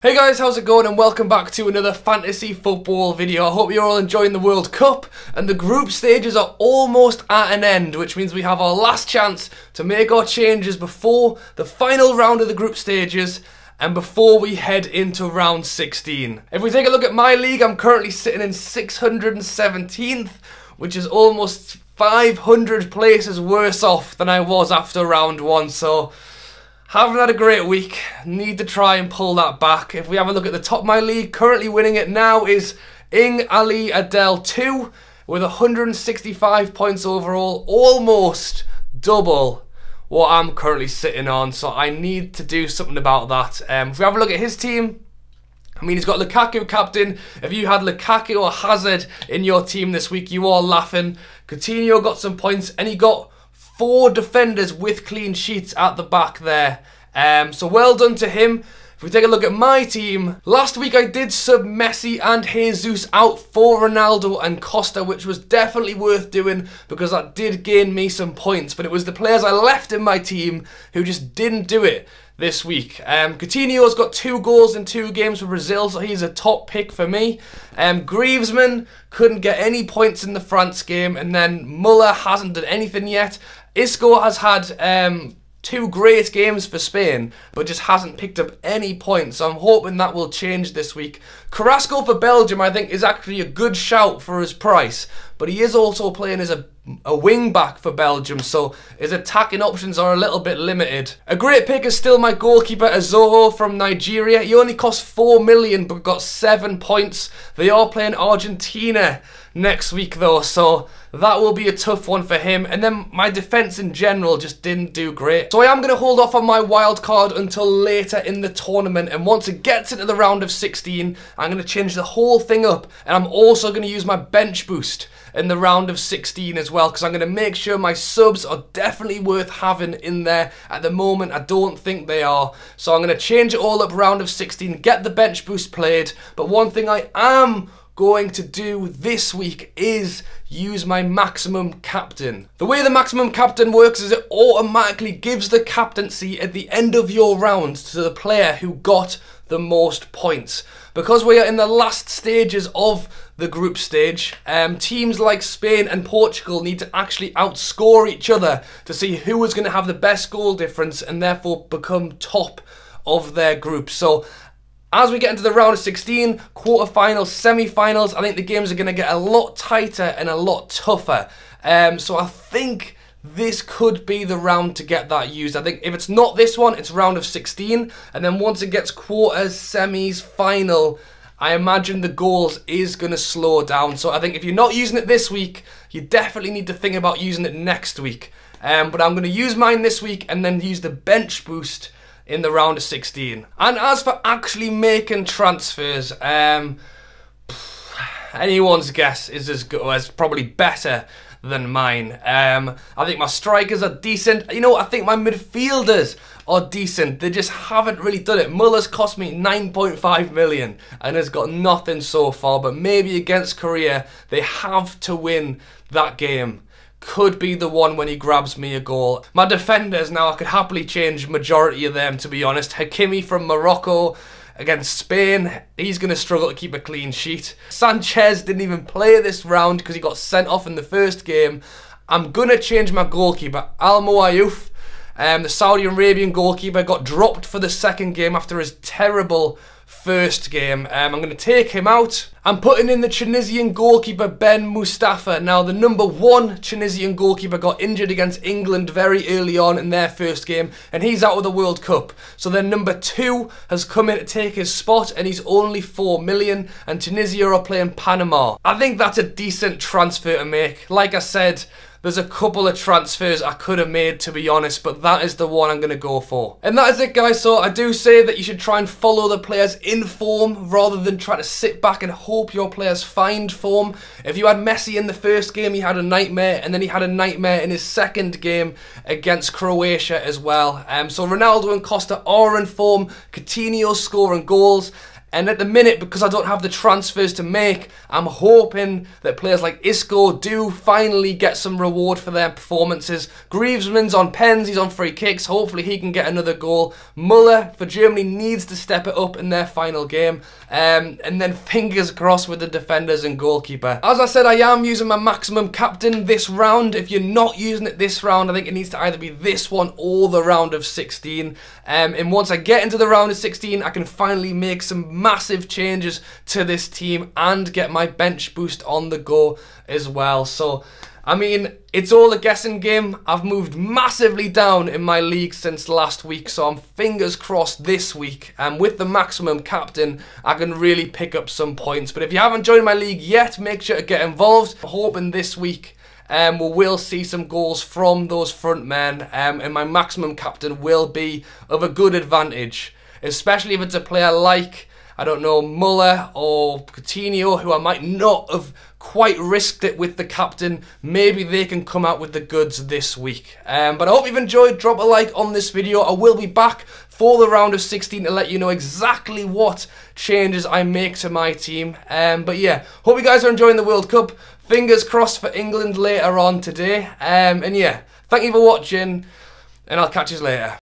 Hey guys, how's it going and welcome back to another fantasy football video. I hope you're all enjoying the World Cup and the group stages are almost at an end, which means we have our last chance to make our changes before the final round of the group stages and before we head into round 16. If we take a look at my league, I'm currently sitting in 617th, which is almost 500 places worse off than I was after round 1, so haven't had a great week, need to try and pull that back. If we have a look at the top of my league, currently winning it now is Ing Ali Adel 2 with 165 points overall, almost double what I'm currently sitting on, so I need to do something about that. If we have a look at his team, I mean, he's got Lukaku captain. If you had Lukaku or Hazard in your team this week, you are laughing. Coutinho got some points and he got 4 defenders with clean sheets at the back there. So well done to him. If we take a look at my team, last week I did sub Messi and Jesus out for Ronaldo and Costa, which was definitely worth doing because that did gain me some points. But it was the players I left in my team who just didn't do it this week. Coutinho's got 2 goals in 2 games for Brazil, so he's a top pick for me. Griezmann couldn't get any points in the France game, and then Muller hasn't done anything yet. Isco has had 2 great games for Spain, but just hasn't picked up any points, so I'm hoping that will change this week. Carrasco for Belgium, I think, is actually a good shout for his price, but he is also playing as a wing back for Belgium, so his attacking options are a little bit limited. A great pick is still my goalkeeper Azoho from Nigeria. He only cost 4 million but got 7 points. They are playing Argentina next week though, so that will be a tough one for him. And then my defence in general just didn't do great, so I am going to hold off on my wild card until later in the tournament, and once it gets into the round of 16 I'm going to change the whole thing up, and I'm also going to use my bench boost in the round of 16 as well, because I'm going to make sure my subs are definitely worth having in there. At the moment I don't think they are, so I'm going to change it all up round of 16, get the bench boost played. But one thing I am going to do this week is use my maximum captain. The way the maximum captain works is it automatically gives the captaincy at the end of your round to the player who got the most points. Because we are in the last stages of the group stage, teams like Spain and Portugal need to actually outscore each other to see who is going to have the best goal difference and therefore become top of their group. So as we get into the round of 16, quarterfinals, semi-finals, I think the games are going to get a lot tighter and a lot tougher. So I think this could be the round to get that used. I think if it's not this one, it's round of 16. And then once it gets quarters, semis, final, I imagine the goals is going to slow down. So I think if you're not using it this week, you definitely need to think about using it next week. But I'm going to use mine this week and then use the bench boost in the round of 16. And as for actually making transfers, anyone's guess is as good, as probably better than mine. I think my strikers are decent. You know, I think my midfielders are decent. They just haven't really done it. Muller's cost me 9.5 million and has got nothing so far, but maybe against Korea they have to win that game. Could be the one when he grabs me a goal. My defenders now, I could happily change majority of them, to be honest. Hakimi from Morocco against Spain, he's going to struggle to keep a clean sheet. Sanchez didn't even play this round because he got sent off in the first game. I'm going to change my goalkeeper, Al Moayouf. The Saudi Arabian goalkeeper got dropped for the second game after his terrible first game. I'm going to take him out. I'm putting in the Tunisian goalkeeper Ben Mustafa. Now the number 1 Tunisian goalkeeper got injured against England very early on in their first game and he's out of the World Cup. So then number 2 has come in to take his spot and he's only 4 million, and Tunisia are playing Panama. I think that's a decent transfer to make. Like I said, there's a couple of transfers I could have made, to be honest, but that is the one I'm going to go for. And that is it, guys. So I do say that you should try and follow the players in form rather than try to sit back and hope your players find form. If you had Messi in the first game, he had a nightmare, and then he had a nightmare in his second game against Croatia as well. So Ronaldo and Costa are in form. Coutinho's scoring goals. And at the minute, because I don't have the transfers to make, I'm hoping that players like Isco do finally get some reward for their performances. Griezmann's on pens, he's on free kicks. Hopefully he can get another goal. Muller for Germany needs to step it up in their final game. And then fingers crossed with the defenders and goalkeeper. As I said, I am using my maximum captain this round. If you're not using it this round, I think it needs to either be this one or the round of 16. And once I get into the round of 16, I can finally make some massive changes to this team and get my bench boost on the go as well. So, I mean, it's all a guessing game. I've moved massively down in my league since last week, so I'm fingers crossed this week. And with the maximum captain, I can really pick up some points. But if you haven't joined my league yet, make sure to get involved. I'm hoping this week we will see some goals from those front men, and my maximum captain will be of a good advantage, especially if it's a player like, I don't know, Muller or Coutinho, who I might not have quite risked it with the captain. Maybe they can come out with the goods this week. But I hope you've enjoyed. Drop a like on this video. I will be back for the round of 16 to let you know exactly what changes I make to my team. But yeah, hope you guys are enjoying the World Cup. Fingers crossed for England later on today. And yeah, thank you for watching, and I'll catch you later.